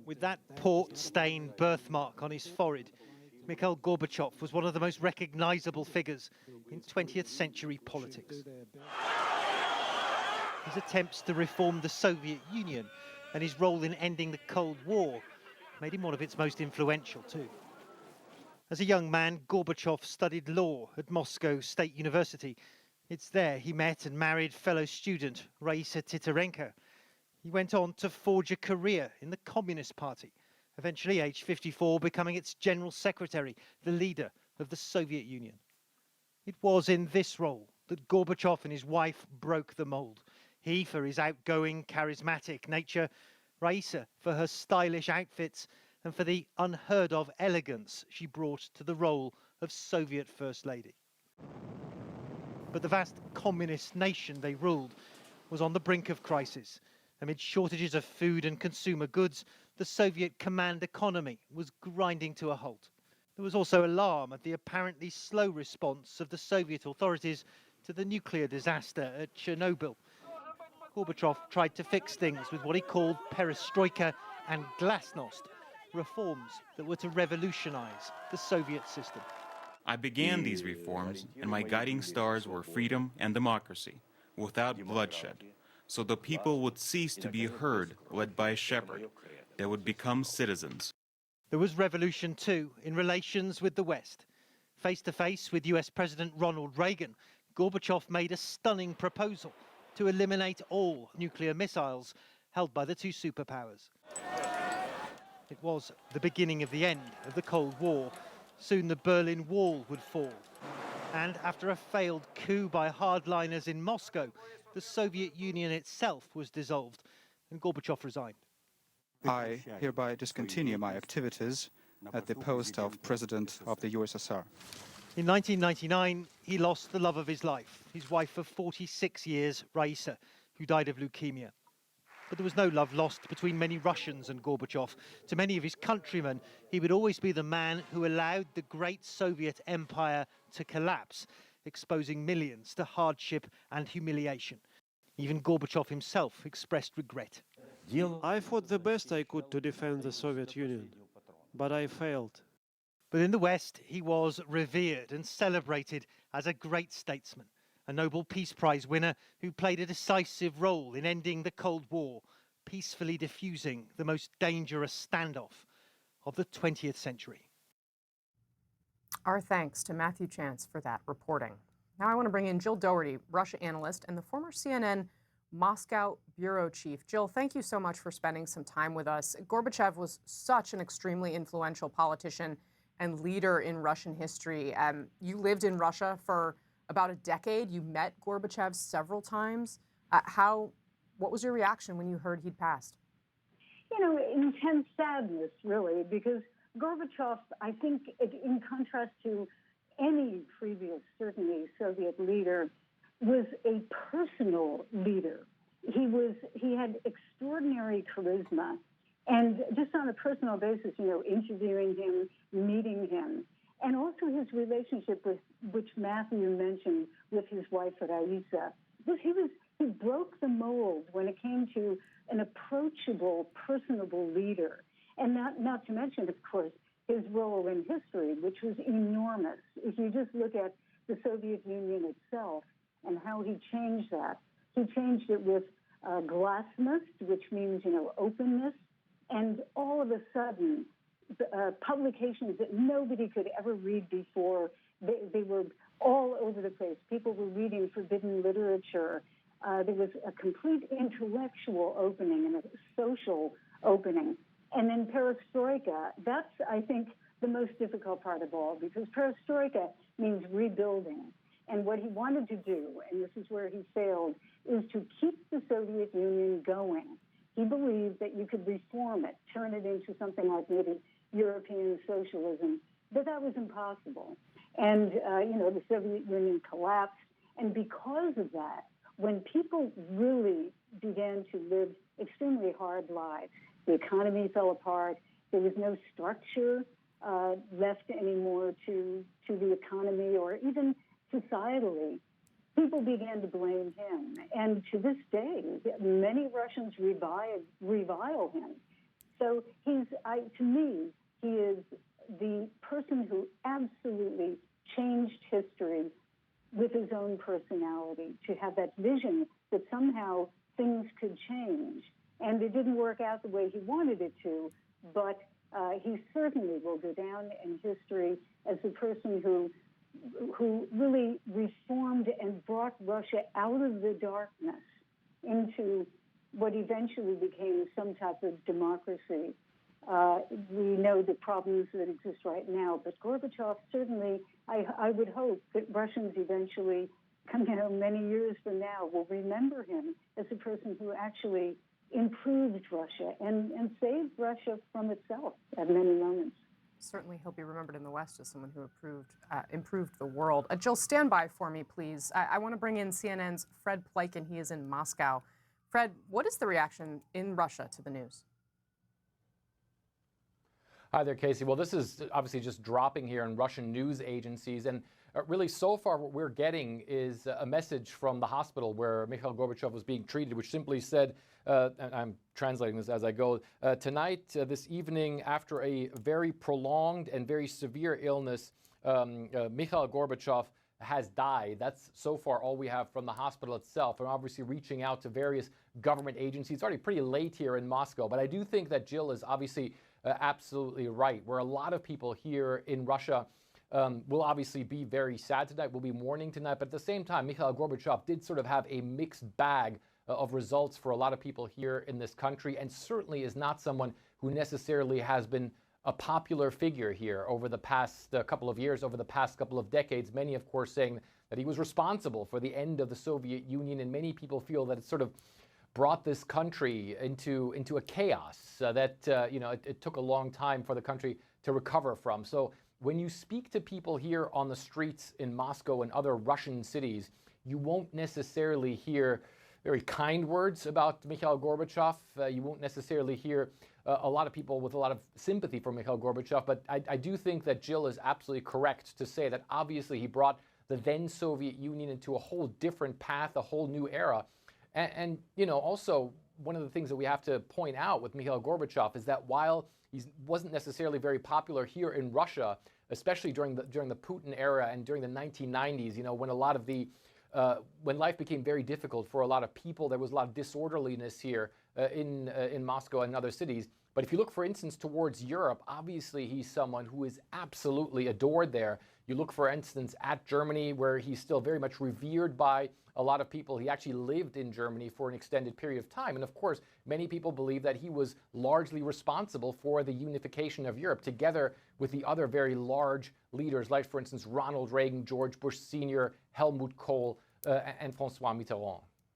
With that port-stained birthmark on his forehead, Mikhail Gorbachev was one of the most recognizable figures in 20th century politics. His attempts to reform the Soviet Union and his role in ending the Cold War made him one of its most influential too. As a young man, Gorbachev studied law at Moscow State University. It's there he met and married fellow student Raisa Titarenko. He went on to forge a career in the Communist Party, eventually aged 54, becoming its general secretary, the leader of the Soviet Union. It was in this role that Gorbachev and his wife broke the mold. He for his outgoing, charismatic nature, Raisa for her stylish outfits, and for the unheard-of elegance she brought to the role of Soviet First Lady. But the vast communist nation they ruled was on the brink of crisis. Amid shortages of food and consumer goods, the Soviet command economy was grinding to a halt. There was also alarm at the apparently slow response of the Soviet authorities to the nuclear disaster at Chernobyl. Gorbachev tried to fix things with what he called perestroika and glasnost, reforms that were to revolutionize the Soviet system. I began these reforms, and my guiding stars were freedom and democracy, without bloodshed, so the people would cease to be a herd led by a shepherd. They would become citizens. There was revolution too in relations with the West. Face to face with US President Ronald Reagan, Gorbachev made a stunning proposal to eliminate all nuclear missiles held by the two superpowers. It was the beginning of the end of the Cold War. Soon the Berlin Wall would fall. And after a failed coup by hardliners in Moscow, the Soviet Union itself was dissolved and Gorbachev resigned. I hereby discontinue my activities at the post of President of the USSR. In 1999, he lost the love of his life, his wife of 46 years, Raisa, who died of leukemia. But there was no love lost between many Russians and Gorbachev. To many of his countrymen, he would always be the man who allowed the great Soviet empire to collapse, exposing millions to hardship and humiliation. Even Gorbachev himself expressed regret. I fought the best I could to defend the Soviet Union, but I failed. But in the West, he was revered and celebrated as a great statesman, a Nobel Peace Prize winner who played a decisive role in ending the Cold War, peacefully diffusing the most dangerous standoff of the 20th century. Our thanks to Matthew Chance for that reporting. Now I want to bring in Jill Doherty, Russia analyst and the former CNN Moscow bureau chief. Jill, thank you so much for spending some time with us. Gorbachev was such an extremely influential politician and leader in Russian history. You lived in Russia for about a decade. You met Gorbachev several times. What was your reaction when you heard he'd passed? You know, intense sadness, really, because Gorbachev, I think, in contrast to any previous, certainly Soviet leader, was a personal leader. He had extraordinary charisma. And just on a personal basis, you know, interviewing him, meeting him, and also his relationship with, which Matthew mentioned, with his wife, Raisa. He broke the mold when it came to an approachable, personable leader. And not to mention, of course, his role in history, which was enormous. If you just look at the Soviet Union itself and how he changed that, he changed it with glasnost, which means, you know, openness. And all of a sudden, publications that nobody could ever read before, they were all over the place. People were reading forbidden literature. There was a complete intellectual opening and a social opening. And then perestroika, that's, I think, the most difficult part of all, because perestroika means rebuilding. And what he wanted to do, and this is where he failed, is to keep the Soviet Union going. He believed that you could reform it, turn it into something like maybe European socialism, but that was impossible. And, you know, the Soviet Union collapsed. And because of that, when people really began to live extremely hard lives, the economy fell apart, there was no structure left anymore to the economy or even societally, people began to blame him. And to this day, many Russians revile him. So to me, he is the person who absolutely changed history with his own personality, to have that vision that somehow things could change. And it didn't work out the way he wanted it to, but he certainly will go down in history as the person who really reformed and brought Russia out of the darkness into what eventually became some type of democracy. We know the problems that exist right now, but Gorbachev certainly, I would hope that Russians eventually, many years from now, will remember him as a person who actually improved Russia and saved Russia from itself at many moments. Certainly he'll be remembered in the West as someone who improved the world. Jill, stand by for me, please. I want to bring in CNN's Fred Pleitgen. He is in Moscow. Fred, what is the reaction in Russia to the news? Hi there, Casey. Well, this is obviously just dropping here in Russian news agencies. And really, so far, what we're getting is a message from the hospital where Mikhail Gorbachev was being treated, which simply said, and I'm translating this as I go, tonight, this evening, after a very prolonged and very severe illness, Mikhail Gorbachev has died. That's so far all we have from the hospital itself. And obviously reaching out to various government agencies. It's already pretty late here in Moscow, but I do think that Jill is obviously absolutely right, where a lot of people here in Russia will obviously be very sad tonight, will be mourning tonight, but at the same time, Mikhail Gorbachev did sort of have a mixed bag of results for a lot of people here in this country, and certainly is not someone who necessarily has been a popular figure here over the past couple of years, over the past couple of decades. Many, of course, saying that he was responsible for the end of the Soviet Union, and many people feel that it sort of brought this country into a chaos that it took a long time for the country to recover from. So when you speak to people here on the streets in Moscow and other Russian cities, you won't necessarily hear very kind words about Mikhail Gorbachev. You won't necessarily hear a lot of people with a lot of sympathy for Mikhail Gorbachev, but I do think that Jill is absolutely correct to say that obviously he brought the then Soviet Union into a whole different path, a whole new era. And also one of the things that we have to point out with Mikhail Gorbachev is that while he wasn't necessarily very popular here in Russia, especially during the Putin era and during the 1990s, when a lot of when life became very difficult for a lot of people, there was a lot of disorderliness here in Moscow and other cities. But if you look, for instance, towards Europe, obviously he's someone who is absolutely adored there. You look, for instance, at Germany, where he's still very much revered by a lot of people. He actually lived in Germany for an extended period of time. And of course, many people believe that he was largely responsible for the unification of Europe, together with the other very large leaders, like, for instance, Ronald Reagan, George Bush Sr., Helmut Kohl, and François Mitterrand.